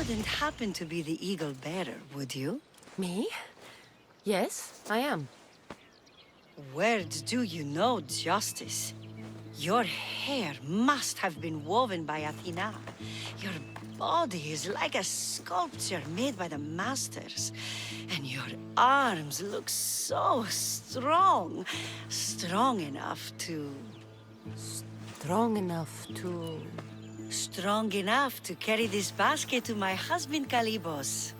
wouldn't happen to be the eagle bearer, would you? Me? Yes, I am. Words do you know justice. Your hair must have been woven by Athena. Your body is like a sculpture made by the masters. And your arms look so strong. Strong enough to... Strong enough to... Strong enough to carry this basket to my husband Kalybos.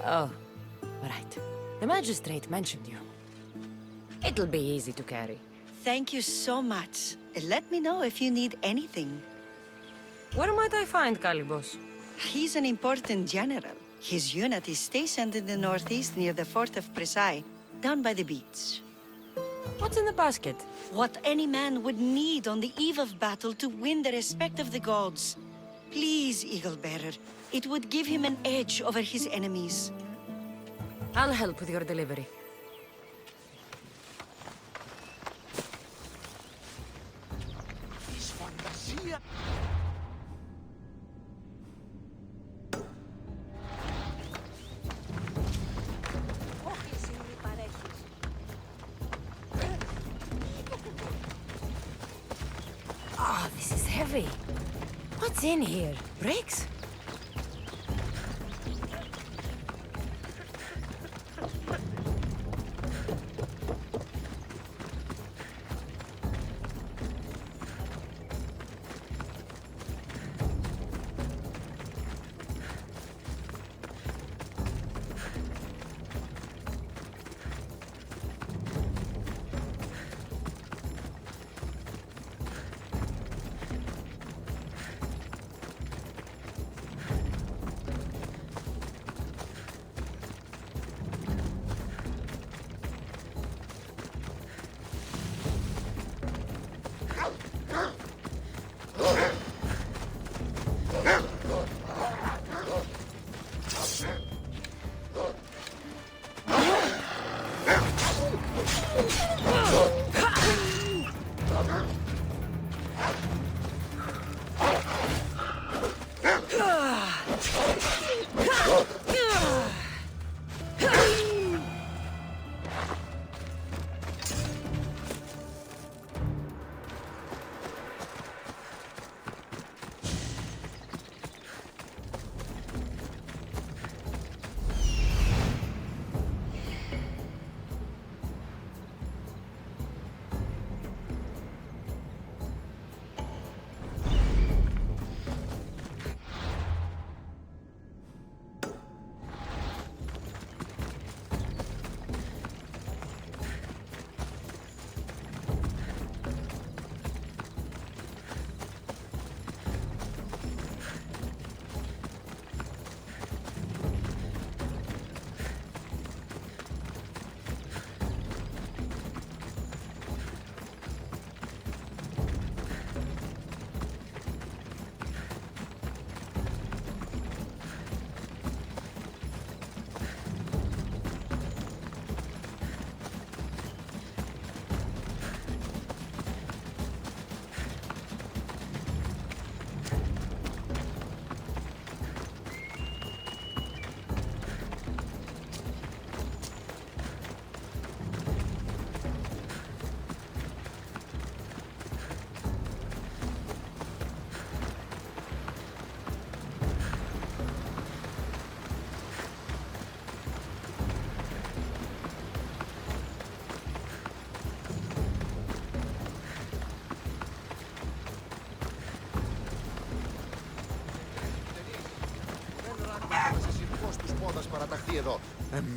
Oh, right. The magistrate mentioned you. It'll be easy to carry. Thank you so much. Let me know if you need anything. Where might I find Kalybos? He's an important general. His unit is stationed in the northeast near the fort of Presai, down by the beach. What's in the basket? What any man would need on the eve of battle to win the respect of the gods. Please, Eagle Bearer. It would give him an edge over his enemies. I'll help with your delivery. Oh, this is heavy. What's in here? Bricks?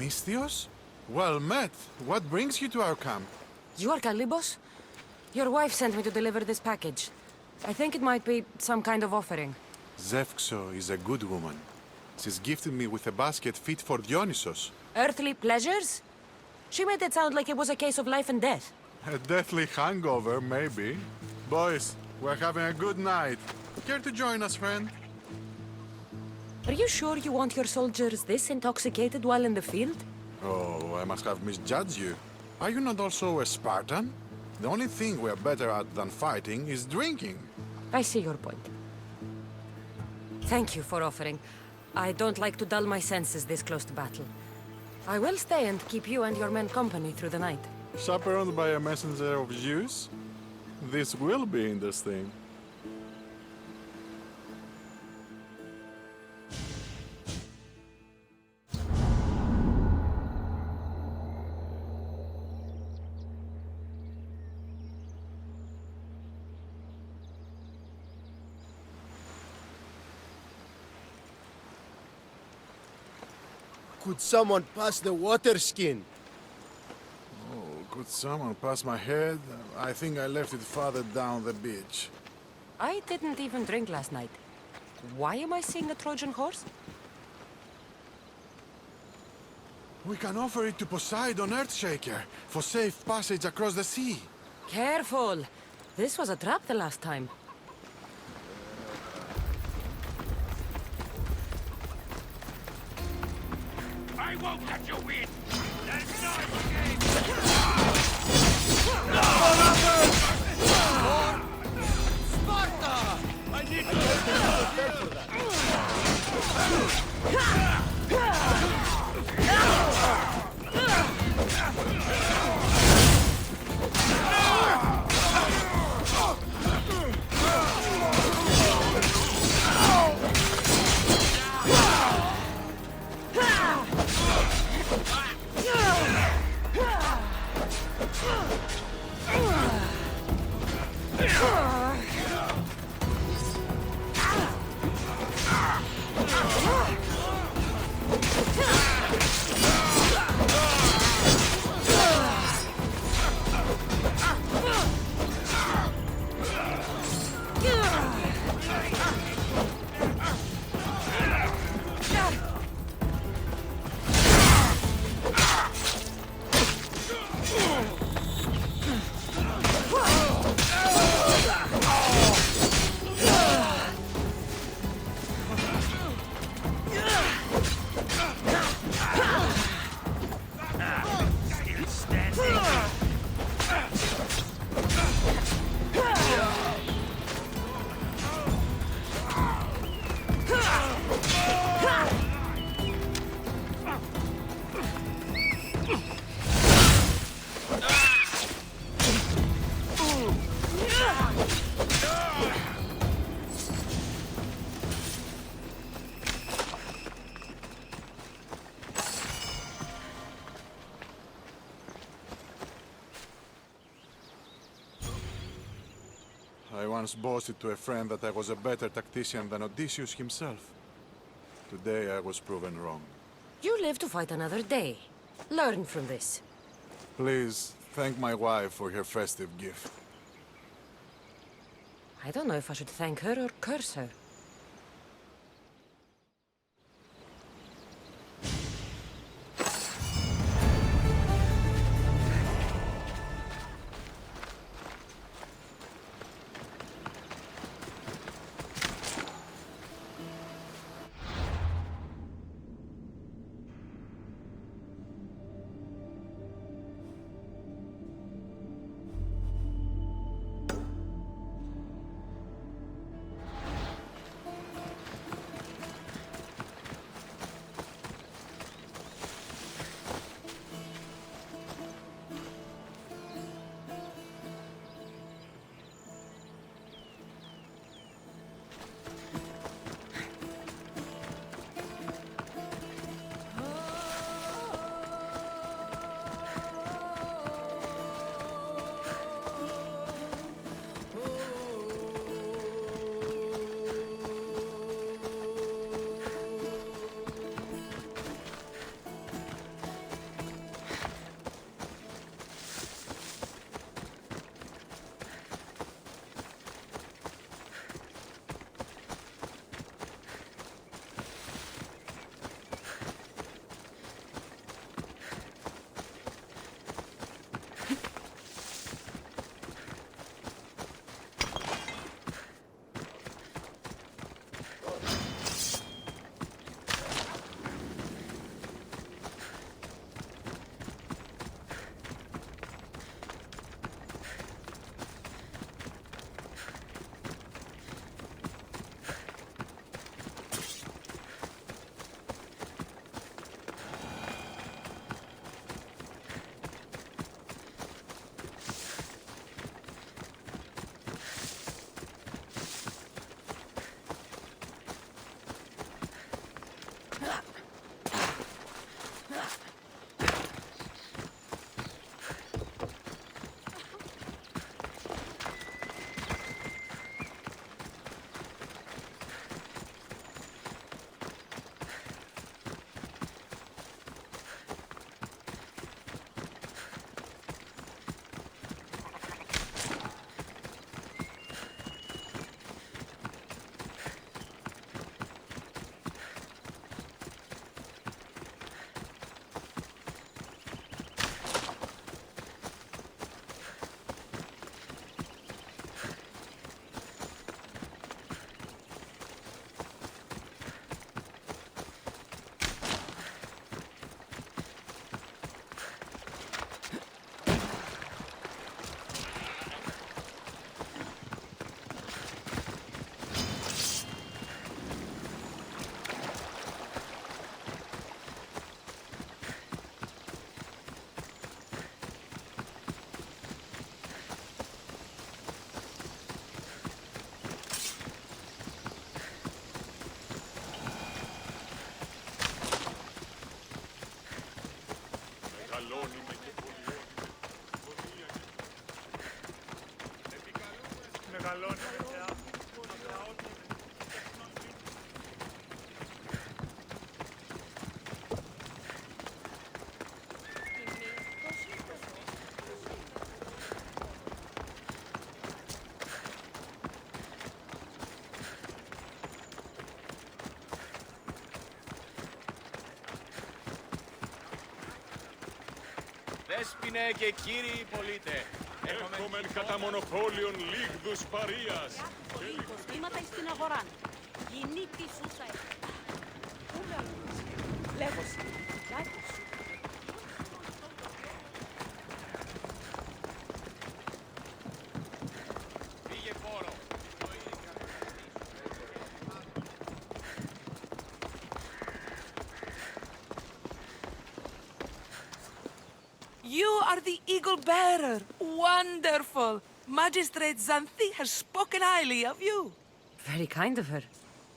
Misthios? Well met. What brings you to our camp? You are Kalybos? Your wife sent me to deliver this package. I think it might be some kind of offering. Zevxo is a good woman. She's gifted me with a basket fit for Dionysos. Earthly pleasures? She made it sound like it was a case of life and death. A deathly hangover, maybe. Boys, we're having a good night. Care to join us, friend? Are you sure you want your soldiers this intoxicated while in the field? Oh, I must have misjudged you. Are you not also a Spartan? The only thing we're better at than fighting is drinking. I see your point. Thank you for offering. I don't like to dull my senses this close to battle. I will stay and keep you and your men company through the night. Chaperoned by a messenger of Zeus? This will be interesting. Could someone pass the water skin? Oh, could someone pass my head? I think I left it farther down the beach. I didn't even drink last night. Why am I seeing a Trojan horse? We can offer it to Poseidon Earthshaker for safe passage across the sea. Careful! This was a trap the last time. I won't let you win! That's not the game! Sparta! I need to... I once boasted to a friend that I was a better tactician than Odysseus himself. Today I was proven wrong. You live to fight another day. Learn from this. Please, thank my wife for her festive gift. I don't know if I should thank her or curse her. Δέσποινε και κύριοι πολίτε, Έχουμε κατά μονοπόλιον λίγδους παρείας. Υποστήματα στην αγορά. Γινή τη σούσα. Λέγος. Λάκος. πήγε φόρο. You are the Eagle Bearer. Wonderful. Magistrate Xanthi has spoken highly of you. Very kind of her.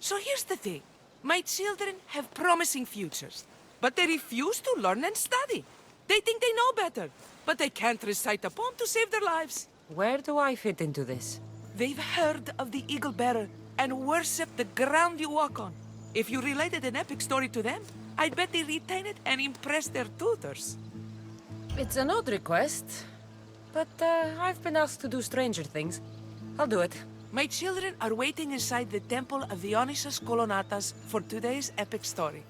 So here's the thing. My children have promising futures, but they refuse to learn and study. They think they know better, but they can't recite a poem to save their lives. Where do I fit into this? They've heard of the Eagle Bearer and worship the ground you walk on. If you related an epic story to them, I'd bet they retain it and impress their tutors. It's an odd request, but I've been asked to do stranger things. I'll do it. My children are waiting inside the temple of Dionysus Kolonatas for today's epic story.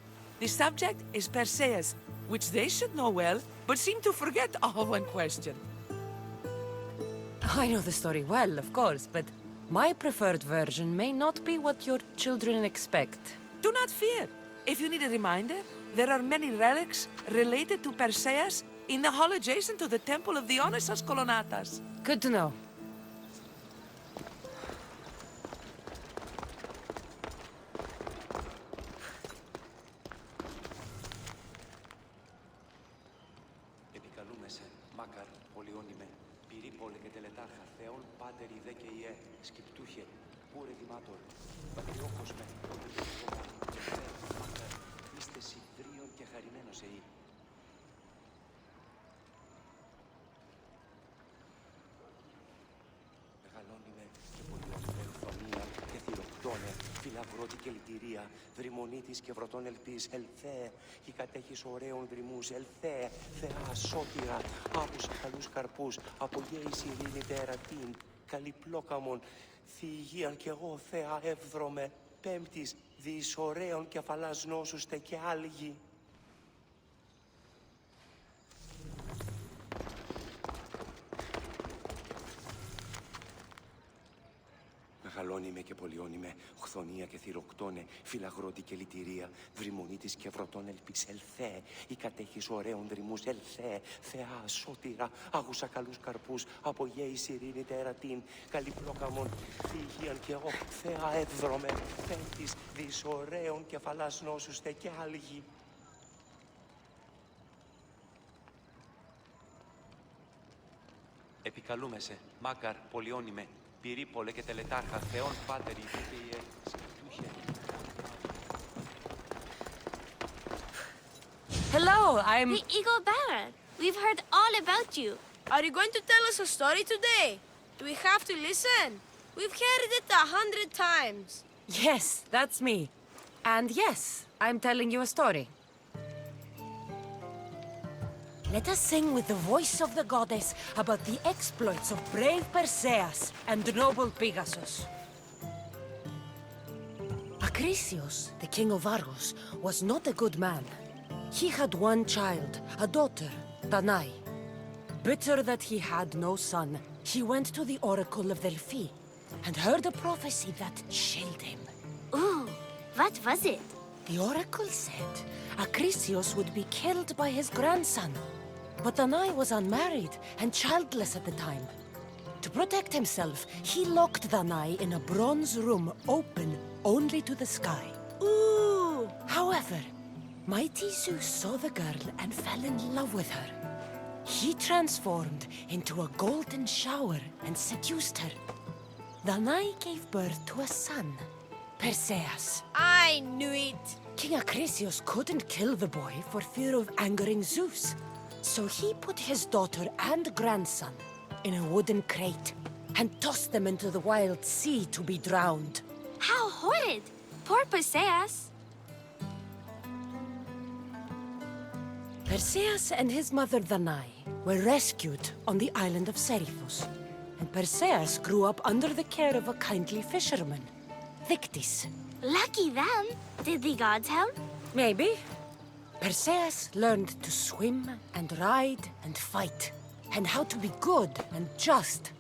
The subject is Perseus, which they should know well, but seem to forget all when questioned. I know the story well, of course, but my preferred version may not be what your children expect. Do not fear. If you need a reminder, there are many relics related to Perseus in the hall adjacent to the temple of Dionysus Kolonatas. Good to know. Επικαλούμεσαι, μάκαρ, πολιόνιμε, πυρήπολε και τελετάρχα, θεόν πάτερ ιδέ και ιέ, σκυπτούχε, πούρε δημάτορ, πατριόκος με, μάκαρ, είστε συντρίων και χαρημένος εή. Μεγαλώνιμε και πολιόνιμε, χθονία και θηροκτώνε, φυλαγρώτη και λυτηρία, δρυμονίτης και βρωτών ελπίς, ελθέ, η κατέχεις ωραίων δρυμούς, ελθέ, θεά σώτηρα, άκουσα καλούς καρπούς, απογέης ειρήνη τερατήν, καλυπλόκαμον, θυγίαν κι εγώ θεά εύδρομε, πέμπτης, διείς ωραίων κεφαλάς νόσουστε και άλγη. Μεγαλώνιμε και πολιώνιμε, χθονία και θηροκτώνε, φυλαγρώτη και λυτηρία, δρυμονίτης και βρωτών ελπίς, ελθέ, η κατέχεις ωραίων δρυμούς, ελθέ, θεά σώτηρα, άγουσα καλούς καρπούς, απογέης ειρήνη τερατήν, καλυπλόκαμον, θυγίαν και εγώ, θεά εύδρομε, πέμπτης, διείς ωραίων κεφαλάς νόσουστε και άλγη. Επικαλούμεσαι, μάκαρ, πολιόνιμε, πυρήπολε και τελετάρχα, θεόν πάτερη, και σκητούχε. Hello, I'm... The Eagle Bearer. We've heard all about you. Are you going to tell us a story today? Do we have to listen? We've heard it 100 times. Yes, that's me. And yes, I'm telling you a story. Let us sing with the voice of the goddess about the exploits of brave Perseus and noble Pegasus. Acrisius, the king of Argos, was not a good man. He had one child, a daughter, Danae. Bitter that he had no son, he went to the oracle of Delphi and heard a prophecy that chilled him. Ooh, what was it? The oracle said Acrisius would be killed by his grandson. But Danae was unmarried and childless at the time. To protect himself, he locked Danae in a bronze room open only to the sky. Ooh! However, mighty Zeus saw the girl and fell in love with her. He transformed into a golden shower and seduced her. Danae gave birth to a son, Perseus. I knew it. King Acrisius couldn't kill the boy for fear of angering Zeus. So he put his daughter and grandson in a wooden crate and tossed them into the wild sea to be drowned. How horrid! Poor Perseus. Perseus and his mother Danae were rescued on the island of Seriphos. And Perseus grew up under the care of a kindly fisherman, Victis. Lucky them. Did the gods help? Maybe. Perseus learned to swim and ride and fight, and how to be good and just,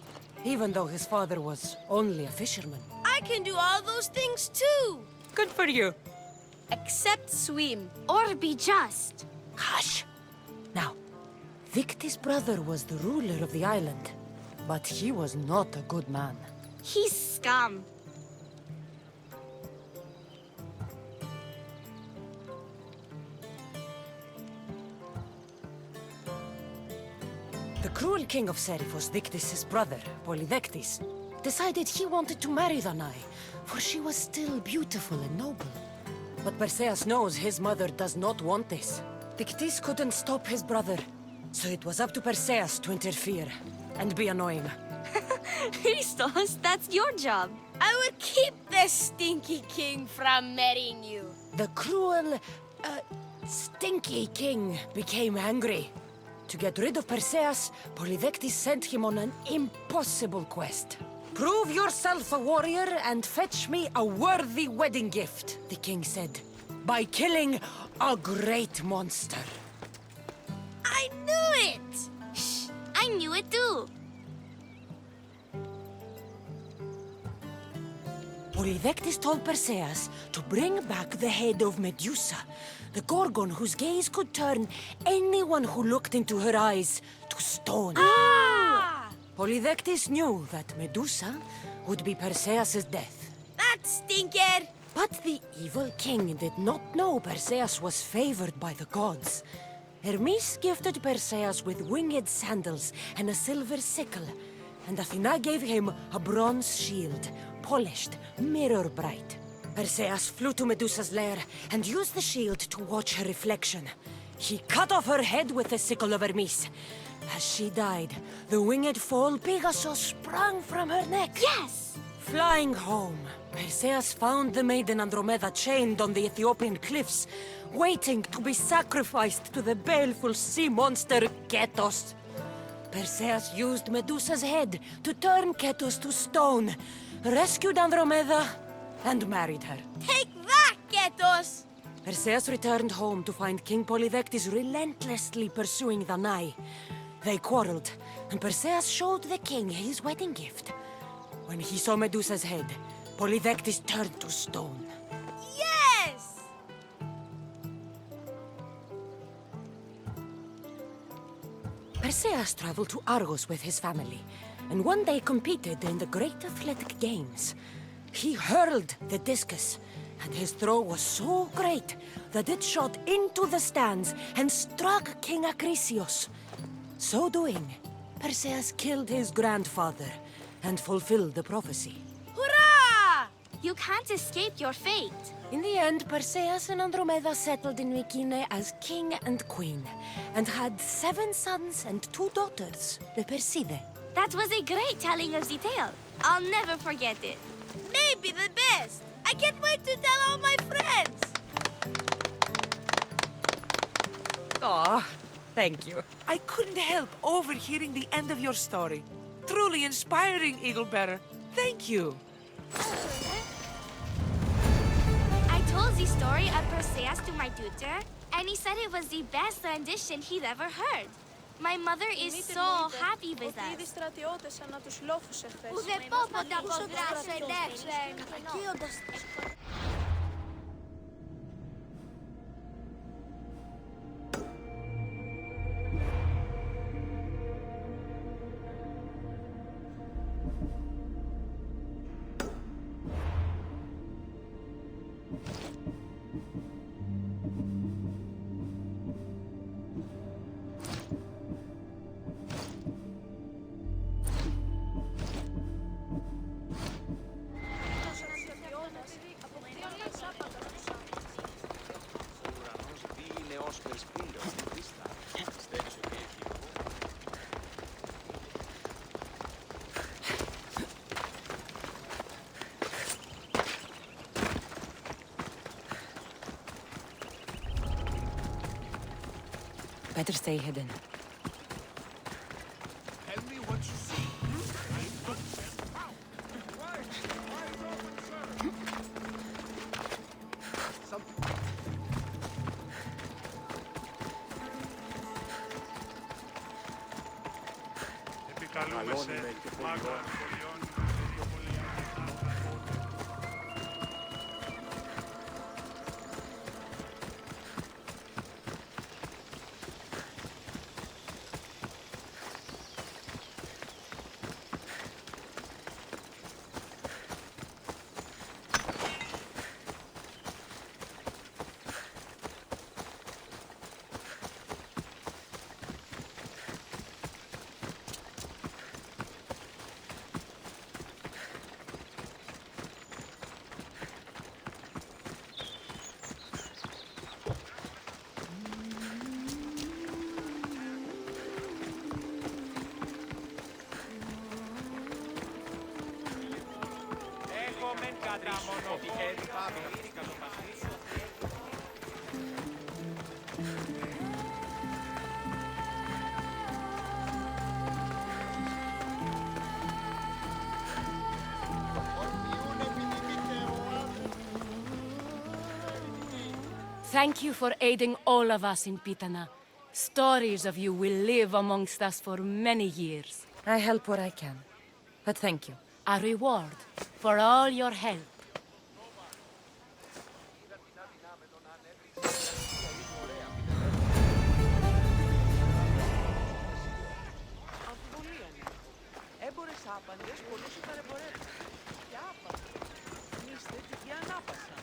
even though his father was only a fisherman. I can do all those things too. Good for you. Except swim. Or be just. Hush. Now, Victis' brother was the ruler of the island, but he was not a good man. He's scum. The cruel king of Seriphos, Victis' brother, Polydectes, decided he wanted to marry Danae, for she was still beautiful and noble. But Perseus knows his mother does not want this. Victis couldn't stop his brother, so it was up to Perseus to interfere and be annoying. Christos, that's your job. I would keep the stinky king from marrying you. The cruel, stinky king became angry. To get rid of Perseus, Polydectes sent him on an impossible quest. Prove yourself a warrior and fetch me a worthy wedding gift, the king said, by killing a great monster. I knew it! Shh, I knew it too. Polydectes told Perseus to bring back the head of Medusa, the Gorgon whose gaze could turn anyone who looked into her eyes to stone. Ah! Polydectes knew that Medusa would be Perseus' death. That stinker! But the evil king did not know Perseus was favored by the gods. Hermes gifted Perseus with winged sandals and a silver sickle, and Athena gave him a bronze shield, polished, mirror-bright. Perseus flew to Medusa's lair and used the shield to watch her reflection. He cut off her head with the sickle of Hermes. As she died, the winged foal Pegasus sprang from her neck. Yes! Flying home, Perseus found the maiden Andromeda chained on the Ethiopian cliffs, waiting to be sacrificed to the baleful sea monster Ketos. Perseus used Medusa's head to turn Ketos to stone, rescued Andromeda, and married her. Take that, Ketos! Perseus returned home to find King Polydectes relentlessly pursuing Danae. They quarreled, and Perseus showed the king his wedding gift. When he saw Medusa's head, Polydectes turned to stone. Yes! Perseus traveled to Argos with his family, and one day competed in the Great Athletic Games. He hurled the discus, and his throw was so great that it shot into the stands and struck King Acrisius. So doing, Perseus killed his grandfather and fulfilled the prophecy. Hurrah! You can't escape your fate. In the end, Perseus and Andromeda settled in Mycenae as king and queen, and had 7 sons and 2 daughters, the Perseidae. That was a great telling of the tale. I'll never forget it. Maybe the best. I can't wait to tell all my friends. Aw, thank you. I couldn't help overhearing the end of your story. Truly inspiring, Eaglebearer. Thank you. I told the story of Perseus to my tutor, and he said it was the best rendition he'd ever heard. My mother is so happy with us. Ουδεπόποτε αποδράσω ελεύθερον. Better stay hidden. Tell me what you see. Επικαλούμεσαι, μάγο σχολιών, Thank you for aiding all of us in Pitana. Stories of you will live amongst us for many years. I help where I can. But thank you. A reward for all your help. Έμπορες άπαντες πολλούς παρεμπορεύουν. Και άπαντες. Εμείς θετική ανάπασα.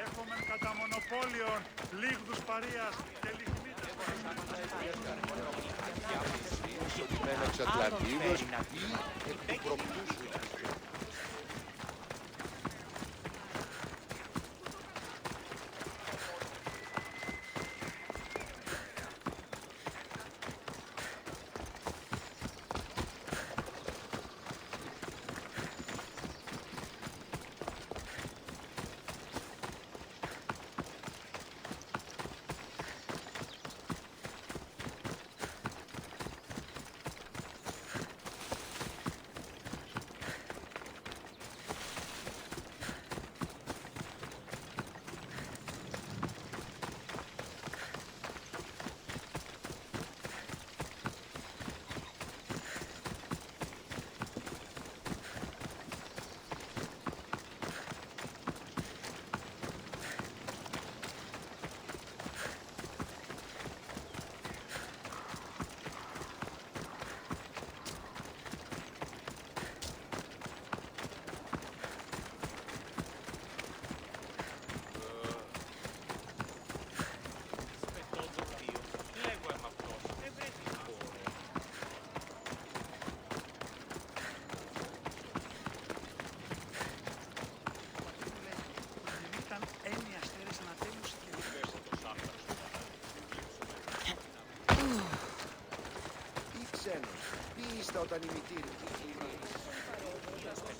Έχομεν κατά μονοπόλιον, λίγδους παρείας και λιχνίτες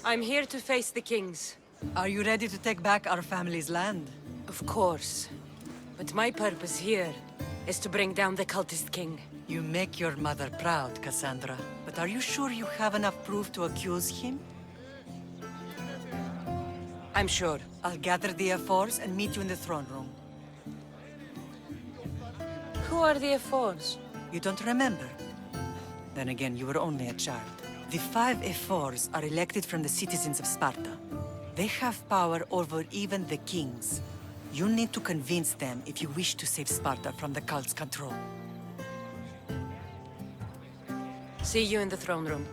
I'm here to face the kings. Are you ready to take back our family's land? Of course. But my purpose here is to bring down the cultist king. You make your mother proud, Cassandra. But are you sure you have enough proof to accuse him? I'm sure. I'll gather the F4s and meet you in the throne room. Who are the F4s? You don't remember? Then again, you were only a child. The 5 F4s are elected from the citizens of Sparta. They have power over even the kings. You need to convince them if you wish to save Sparta from the cult's control. See you in the throne room.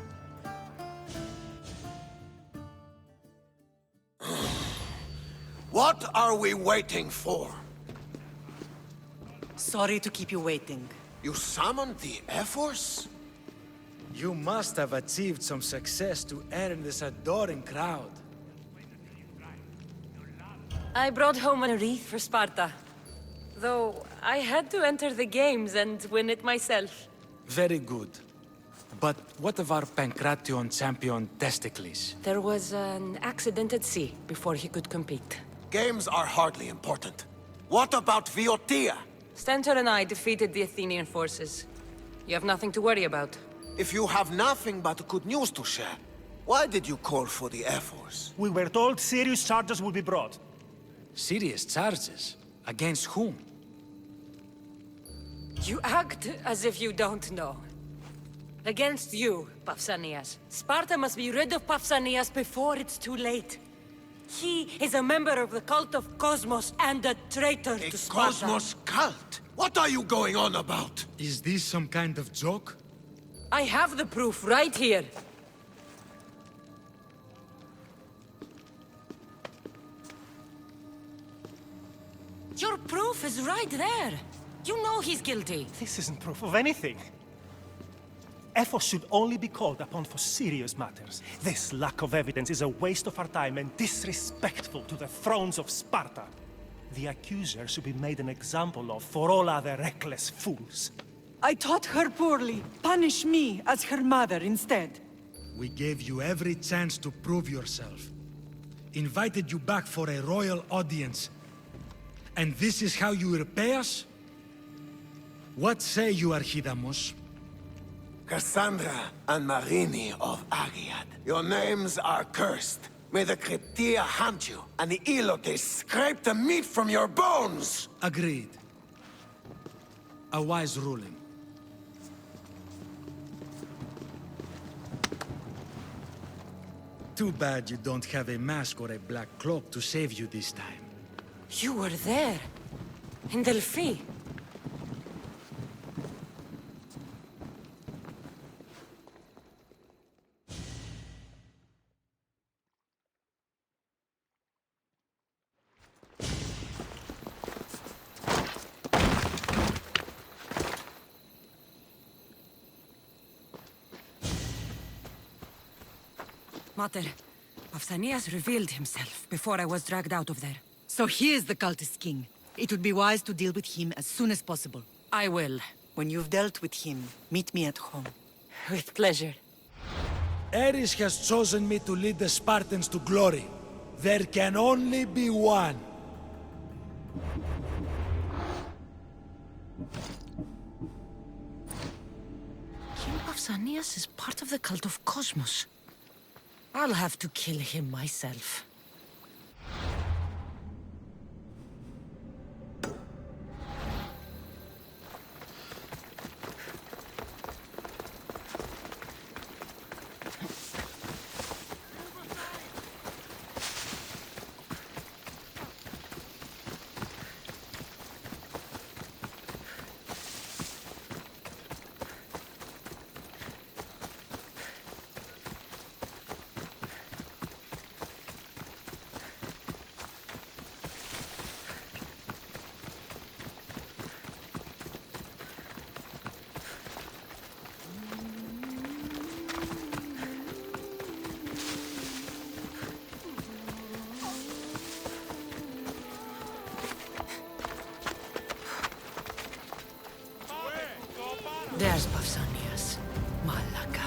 What are we waiting for? Sorry to keep you waiting. You summoned the F-Force? You must have achieved some success to earn this adoring crowd. I brought home a wreath for Sparta. Though I had to enter the games and win it myself. Very good. But what of our Pancration champion Testicles? There was an accident at sea before he could compete. Games are hardly important. What about Viotia? Stentor and I defeated the Athenian forces. You have nothing to worry about. If you have nothing but good news to share, why did you call for the Air Force? We were told serious charges would be brought. Serious charges? Against whom? You act as if you don't know. Against you, Pausanias. Sparta must be rid of Pausanias before it's too late. He is a member of the cult of Cosmos and a traitor to Sparta. Cosmos cult? What are you going on about? Is this some kind of joke? I have the proof right here. Your proof is right there. You know he's guilty. This isn't proof of anything. Ephos should only be called upon for serious matters. This lack of evidence is a waste of our time and disrespectful to the thrones of Sparta. The accuser should be made an example of for all other reckless fools. I taught her poorly. Punish me as her mother instead. We gave you every chance to prove yourself. Invited you back for a royal audience. And this is how you repay us? What say you, Archidamos? Cassandra and Marini of Agiad, your names are cursed. May the Cryptia haunt you, and the Elotes scrape the meat from your bones! Agreed. A wise ruling. Too bad you don't have a mask or a black cloak to save you this time. You were there. In Delphi. Mater, Pausanias revealed himself before I was dragged out of there. So he is the cultist king. It would be wise to deal with him as soon as possible. I will. When you've dealt with him, meet me at home. With pleasure. Ares has chosen me to lead the Spartans to glory. There can only be one. King Pausanias is part of the cult of Cosmos. I'll have to kill him myself. There's Pausanias. Malaka.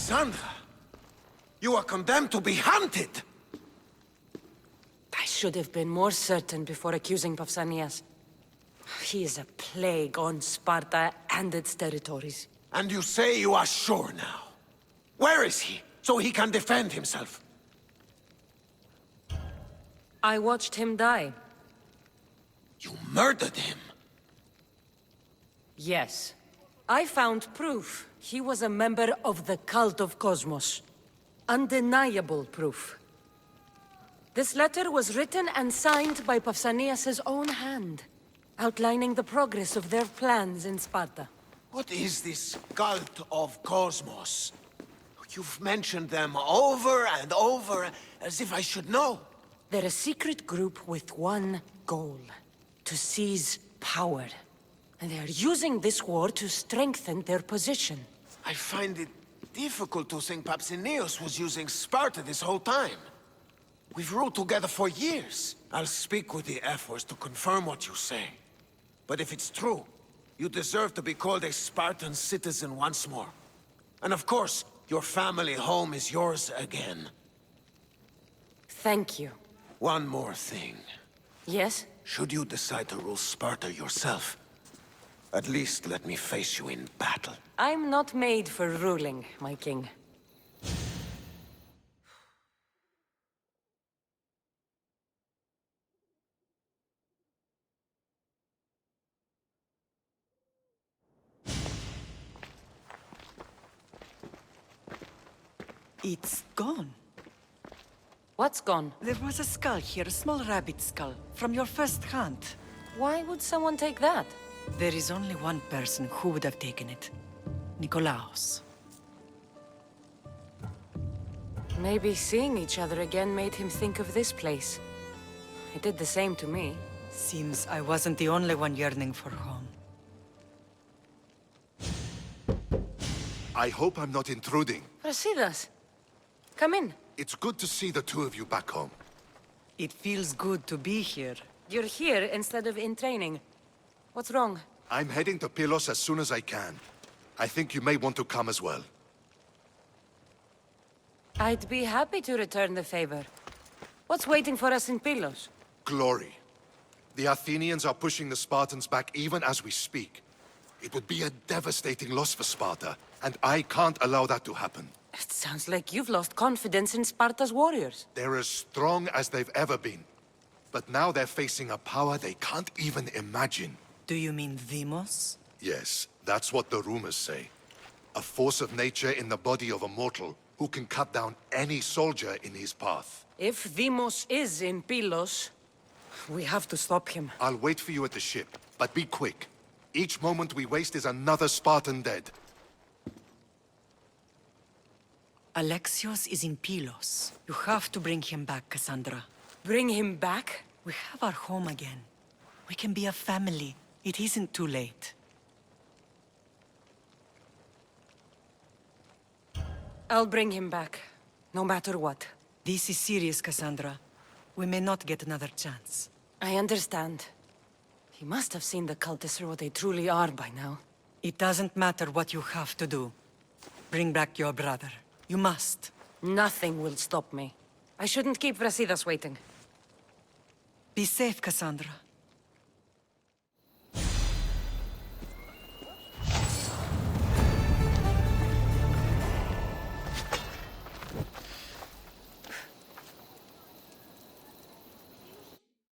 Cassandra! You are condemned to be hunted! I should have been more certain before accusing Pausanias. He is a plague on Sparta and its territories. And you say you are sure now? Where is he, so he can defend himself? I watched him die. You murdered him? Yes. I found proof he was a member of the cult of Cosmos. Undeniable proof. This letter was written and signed by Pausanias' own hand, outlining the progress of their plans in Sparta. What is this cult of Cosmos? You've mentioned them over and over, as if I should know. They're a secret group with one goal: to seize power. And they are using this war to strengthen their position. I find it difficult to think Pausanias was using Sparta this whole time. We've ruled together for years. I'll speak with the Ephors to confirm what you say. But if it's true, you deserve to be called a Spartan citizen once more. And of course, your family home is yours again. Thank you. One more thing. Yes? Should you decide to rule Sparta yourself, at least let me face you in battle. I'm not made for ruling, my king. It's gone. What's gone? There was a skull here, a small rabbit skull, from your first hunt. Why would someone take that? There is only one person who would have taken it. Nikolaos. Maybe seeing each other again made him think of this place. It did the same to me. Seems I wasn't the only one yearning for home. I hope I'm not intruding. Brasidas, come in. It's good to see the two of you back home. It feels good to be here. You're here instead of in training. What's wrong? I'm heading to Pylos as soon as I can. I think you may want to come as well. I'd be happy to return the favor. What's waiting for us in Pylos? Glory. The Athenians are pushing the Spartans back even as we speak. It would be a devastating loss for Sparta, and I can't allow that to happen. It sounds like you've lost confidence in Sparta's warriors. They're as strong as they've ever been. But now they're facing a power they can't even imagine. Do you mean Demos? Yes, that's what the rumors say. A force of nature in the body of a mortal who can cut down any soldier in his path. If Demos is in Pylos, we have to stop him. I'll wait for you at the ship, but be quick. Each moment we waste is another Spartan dead. Alexios is in Pylos. You have to bring him back, Cassandra. Bring him back? We have our home again. We can be a family. It isn't too late. I'll bring him back, no matter what. This is serious, Cassandra. We may not get another chance. I understand. He must have seen the cultists for what they truly are by now. It doesn't matter what you have to do. Bring back your brother. You must. Nothing will stop me. I shouldn't keep Brasidas waiting. Be safe, Cassandra.